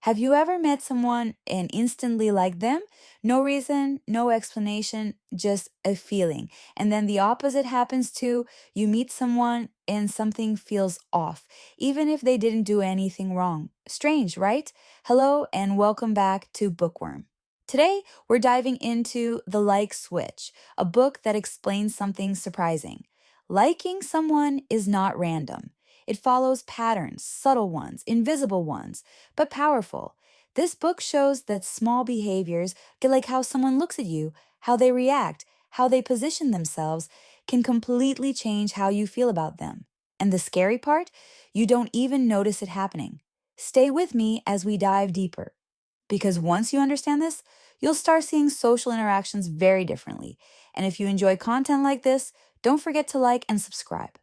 Have you ever met someone and instantly liked them? No reason, no explanation, just a feeling. And then the opposite happens too. You meet someone and something feels off, even if they didn't do anything wrong. Strange, right? Hello and welcome back to Bookworm. Today, we're diving into The Like Switch, a book that explains something surprising. Liking someone is not random. It follows patterns, subtle ones, invisible ones, but powerful. This book shows that small behaviors, like how someone looks at you, how they react, how they position themselves, can completely change how you feel about them. And the scary part? You don't even notice it happening. Stay with me as we dive deeper. Because once you understand this, you'll start seeing social interactions very differently. And if you enjoy content like this, don't forget to like and subscribe.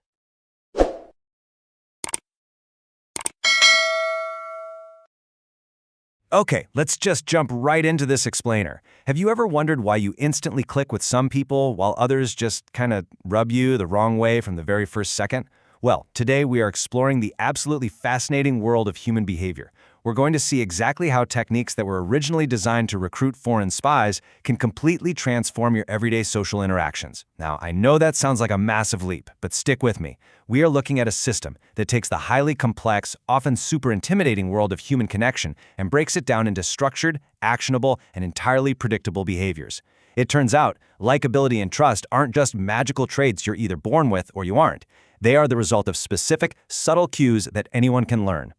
Okay, let's just jump right into this explainer. Have you ever wondered why you instantly click with some people while others just kind of rub you the wrong way from the very first second? Well, today we are exploring the absolutely fascinating world of human behavior. We're going to see exactly how techniques that were originally designed to recruit foreign spies can completely transform your everyday social interactions. Now, I know that sounds like a massive leap, but stick with me. We are looking at a system that takes the highly complex, often super intimidating world of human connection and breaks it down into structured, actionable, and entirely predictable behaviors. It turns out, likability and trust aren't just magical traits you're either born with or you aren't. They are the result of specific, subtle cues that anyone can learn.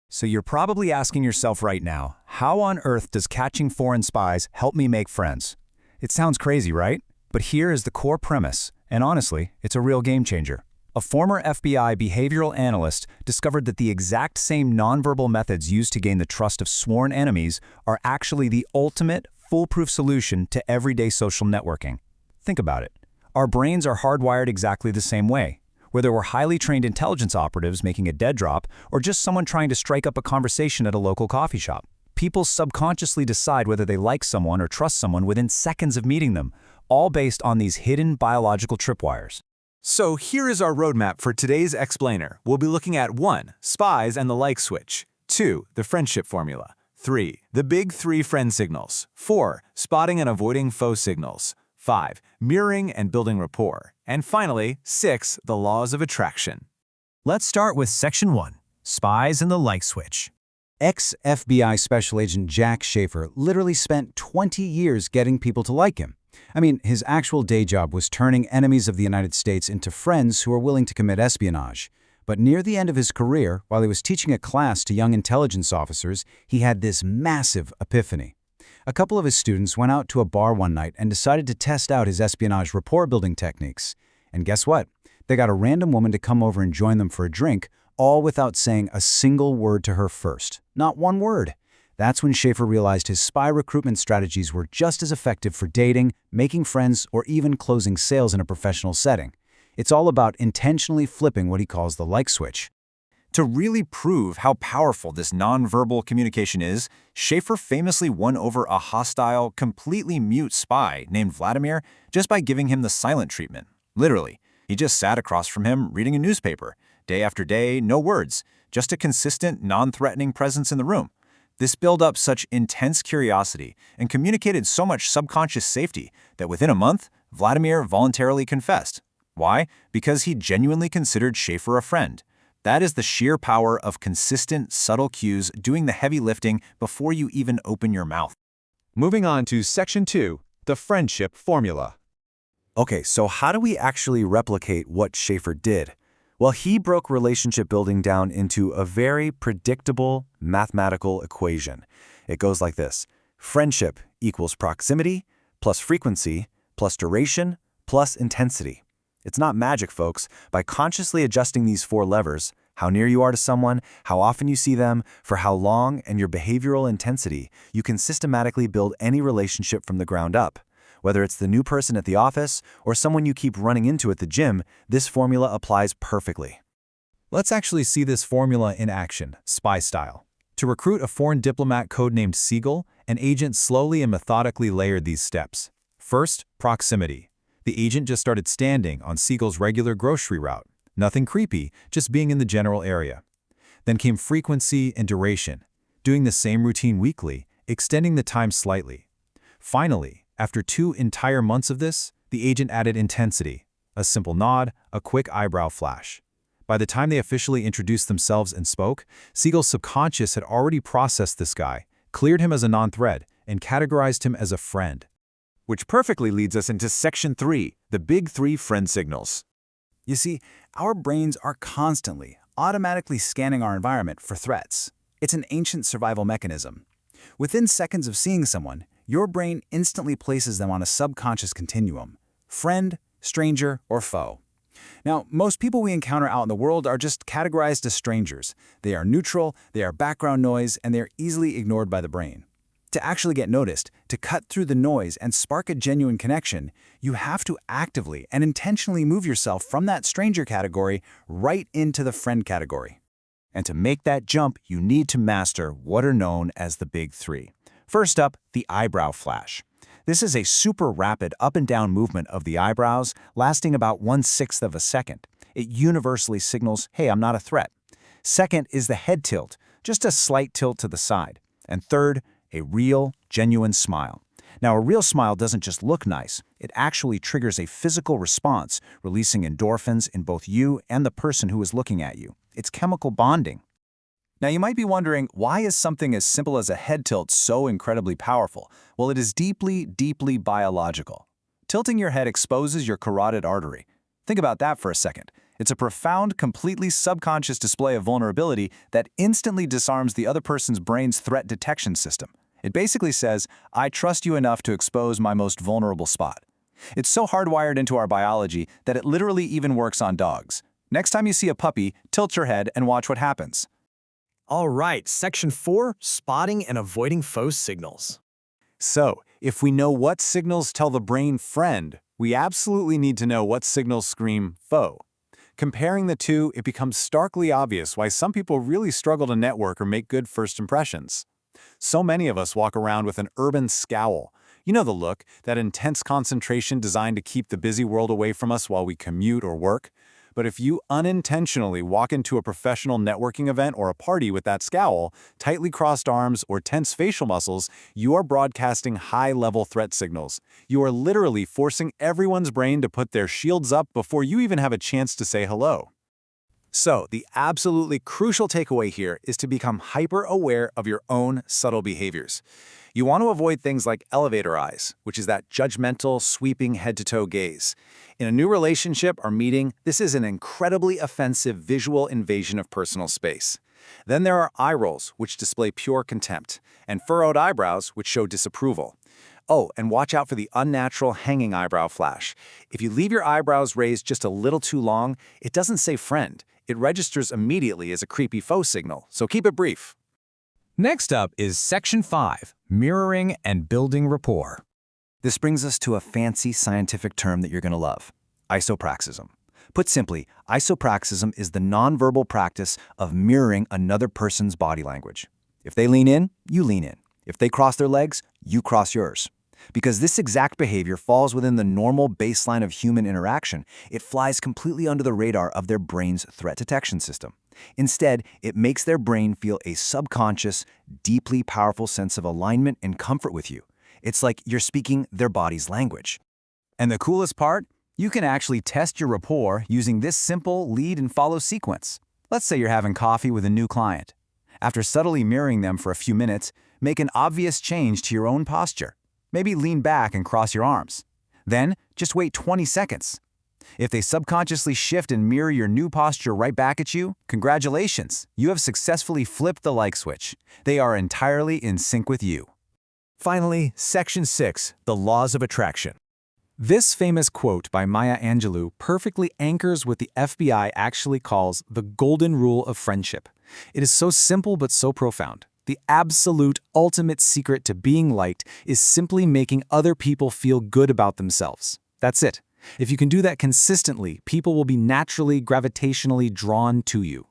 So you're probably asking yourself right now, how on earth does catching foreign spies help me make friends? It sounds crazy, right? But here is the core premise, and honestly, it's a real game changer. A former FBI behavioral analyst discovered that the exact same nonverbal methods used to gain the trust of sworn enemies are actually the ultimate, foolproof solution to everyday social networking. Think about it. Our brains are hardwired exactly the same way. Whether we're highly trained intelligence operatives making a dead drop or just someone trying to strike up a conversation at a local coffee shop, people subconsciously decide whether they like someone or trust someone within seconds of meeting them, all based on these hidden biological tripwires. So here is our roadmap for today's explainer. We'll be looking at 1. Spies and the like switch. 2. The friendship formula. 3. The big 3 friend signals. 4. Spotting and avoiding faux signals. 5. Mirroring and building rapport. And finally, 6. The laws of attraction. Let's start with Section 1, Spies and the Like Switch. Ex-FBI Special Agent Jack Schafer literally spent 20 years getting people to like him. I mean, his actual day job was turning enemies of the United States into friends who were willing to commit espionage. But near the end of his career, while he was teaching a class to young intelligence officers, he had this massive epiphany. A couple of his students went out to a bar one night and decided to test out his espionage rapport-building techniques. And guess what? They got a random woman to come over and join them for a drink, all without saying a single word to her first. Not one word. That's when Schafer realized his spy recruitment strategies were just as effective for dating, making friends, or even closing sales in a professional setting. It's all about intentionally flipping what he calls the like switch. To really prove how powerful this nonverbal communication is, Schafer famously won over a hostile, completely mute spy named Vladimir just by giving him the silent treatment. Literally, he just sat across from him reading a newspaper. Day after day, no words, just a consistent, non-threatening presence in the room. This built up such intense curiosity and communicated so much subconscious safety that within a month, Vladimir voluntarily confessed. Why? Because he genuinely considered Schafer a friend. That is the sheer power of consistent, subtle cues doing the heavy lifting before you even open your mouth. Moving on to Section 2, the friendship formula. Okay, so how do we actually replicate what Schafer did? Well, he broke relationship building down into a very predictable mathematical equation. It goes like this. Friendship equals proximity plus frequency plus duration plus intensity. It's not magic, folks. By consciously adjusting these 4 levers, how near you are to someone, how often you see them, for how long, and your behavioral intensity, you can systematically build any relationship from the ground up. Whether it's the new person at the office or someone you keep running into at the gym, this formula applies perfectly. Let's actually see this formula in action, spy style. To recruit a foreign diplomat codenamed Siegel, an agent slowly and methodically layered these steps. First, proximity. The agent just started standing on Siegel's regular grocery route. Nothing creepy, just being in the general area. Then came frequency and duration. doing the same routine weekly, extending the time slightly. Finally, after 2 entire months of this, the agent added intensity, a simple nod, a quick eyebrow flash. By the time they officially introduced themselves and spoke, Siegel's subconscious had already processed this guy, cleared him as a non-threat, and categorized him as a friend. Which perfectly leads us into Section 3, the big 3 friend signals. You see, our brains are constantly, automatically scanning our environment for threats. It's an ancient survival mechanism. Within seconds of seeing someone, your brain instantly places them on a subconscious continuum: friend, stranger, or foe. Now, most people we encounter out in the world are just categorized as strangers. They are neutral, they are background noise, and they are easily ignored by the brain. To actually get noticed, to cut through the noise and spark a genuine connection, you have to actively and intentionally move yourself from that stranger category right into the friend category. And to make that jump, you need to master what are known as the big 3. First up, the eyebrow flash. This is a super rapid up and down movement of the eyebrows, lasting about 1/6 of a second. It universally signals, hey, I'm not a threat. Second is the head tilt, just a slight tilt to the side. And third, a real, genuine smile. Now, a real smile doesn't just look nice. It actually triggers a physical response, releasing endorphins in both you and the person who is looking at you. It's chemical bonding. Now, you might be wondering, why is something as simple as a head tilt so incredibly powerful? Well, it is deeply, deeply biological. Tilting your head exposes your carotid artery. Think about that for a second. It's a profound, completely subconscious display of vulnerability that instantly disarms the other person's brain's threat detection system. It basically says, I trust you enough to expose my most vulnerable spot. It's so hardwired into our biology that it literally even works on dogs. Next time you see a puppy, tilt your head and watch what happens. All right, Section 4, spotting and avoiding faux signals. So, if we know what signals tell the brain friend, we absolutely need to know what signals scream foe. Comparing the two, it becomes starkly obvious why some people really struggle to network or make good first impressions. So many of us walk around with an urban scowl. You know the look, that intense concentration designed to keep the busy world away from us while we commute or work. But if you unintentionally walk into a professional networking event or a party with that scowl, tightly crossed arms, or tense facial muscles, you are broadcasting high-level threat signals. You are literally forcing everyone's brain to put their shields up before you even have a chance to say hello. So, the absolutely crucial takeaway here is to become hyper-aware of your own subtle behaviors. You want to avoid things like elevator eyes, which is that judgmental, sweeping head-to-toe gaze. In a new relationship or meeting, this is an incredibly offensive visual invasion of personal space. Then there are eye rolls, which display pure contempt, and furrowed eyebrows, which show disapproval. Oh, and watch out for the unnatural hanging eyebrow flash. If you leave your eyebrows raised just a little too long, it doesn't say friend. It registers immediately as a creepy faux signal, so keep it brief. Next up is Section 5, mirroring and building rapport. This brings us to a fancy scientific term that you're going to love: isopraxism. Put simply, isopraxism is the nonverbal practice of mirroring another person's body language. If they lean in, you lean in. If they cross their legs, you cross yours. Because this exact behavior falls within the normal baseline of human interaction, it flies completely under the radar of their brain's threat detection system. Instead, it makes their brain feel a subconscious, deeply powerful sense of alignment and comfort with you. It's like you're speaking their body's language. And the coolest part? You can actually test your rapport using this simple lead and follow sequence. Let's say you're having coffee with a new client. After subtly mirroring them for a few minutes, make an obvious change to your own posture. Maybe lean back and cross your arms. Then, just wait 20 seconds. If they subconsciously shift and mirror your new posture right back at you, congratulations, you have successfully flipped the like switch. They are entirely in sync with you. Finally, Section 6, the laws of attraction. This famous quote by Maya Angelou perfectly anchors what the FBI actually calls the golden rule of friendship. It is so simple but so profound. The absolute ultimate secret to being liked is simply making other people feel good about themselves. That's it. If you can do that consistently, people will be naturally, gravitationally drawn to you.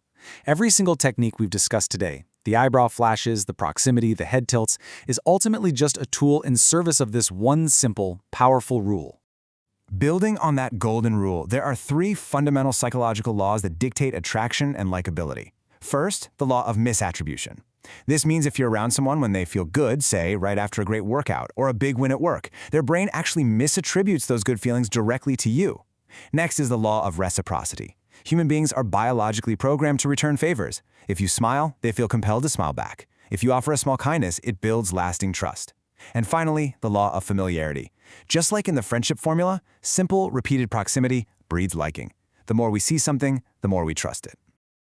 Every single technique we've discussed today, the eyebrow flashes, the proximity, the head tilts, is ultimately just a tool in service of this one simple, powerful rule. Building on that golden rule, there are 3 fundamental psychological laws that dictate attraction and likability. First, the law of misattribution. This means if you're around someone when they feel good, say right after a great workout or a big win at work, their brain actually misattributes those good feelings directly to you. Next is the law of reciprocity. Human beings are biologically programmed to return favors. If you smile, they feel compelled to smile back. If you offer a small kindness, it builds lasting trust. And finally, the law of familiarity. Just like in the friendship formula, simple, repeated proximity breeds liking. The more we see something, the more we trust it.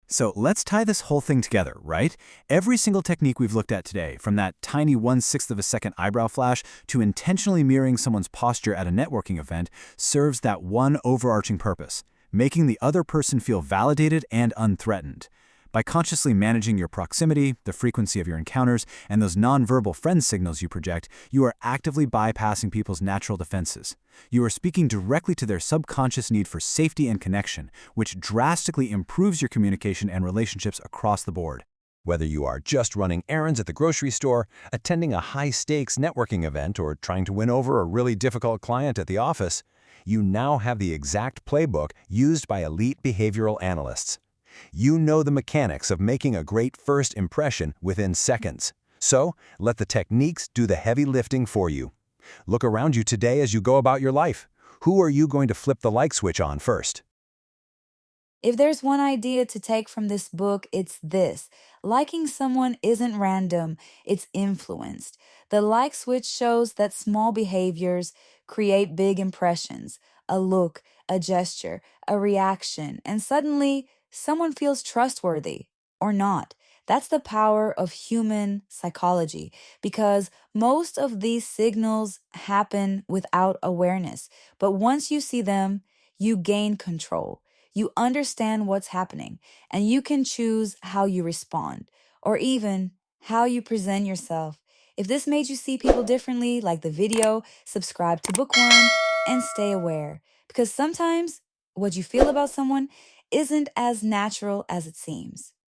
So let's tie this whole thing together, right? Every single technique we've looked at today, from that tiny 1/6 of a second eyebrow flash to intentionally mirroring someone's posture at a networking event, serves that one overarching purpose: making the other person feel validated and unthreatened. By consciously managing your proximity, the frequency of your encounters, and those nonverbal friend signals you project, you are actively bypassing people's natural defenses. You are speaking directly to their subconscious need for safety and connection, which drastically improves your communication and relationships across the board. Whether you are just running errands at the grocery store, attending a high-stakes networking event, or trying to win over a really difficult client at the office, you now have the exact playbook used by elite behavioral analysts. You know the mechanics of making a great first impression within seconds. So, let the techniques do the heavy lifting for you. Look around you today as you go about your life. Who are you going to flip the like switch on first? If there's one idea to take from this book, it's this. Liking someone isn't random, it's influenced. The like switch shows that small behaviors create big impressions: a look, a gesture, a reaction, and suddenly someone feels trustworthy or not. That's the power of human psychology, because most of these signals happen without awareness. But once you see them, you gain control. You understand what's happening, and you can choose how you respond, or even how you present yourself. If this made you see people differently, like the video, subscribe to Bookworm and stay aware, because sometimes what you feel about someone isn't as natural as it seems.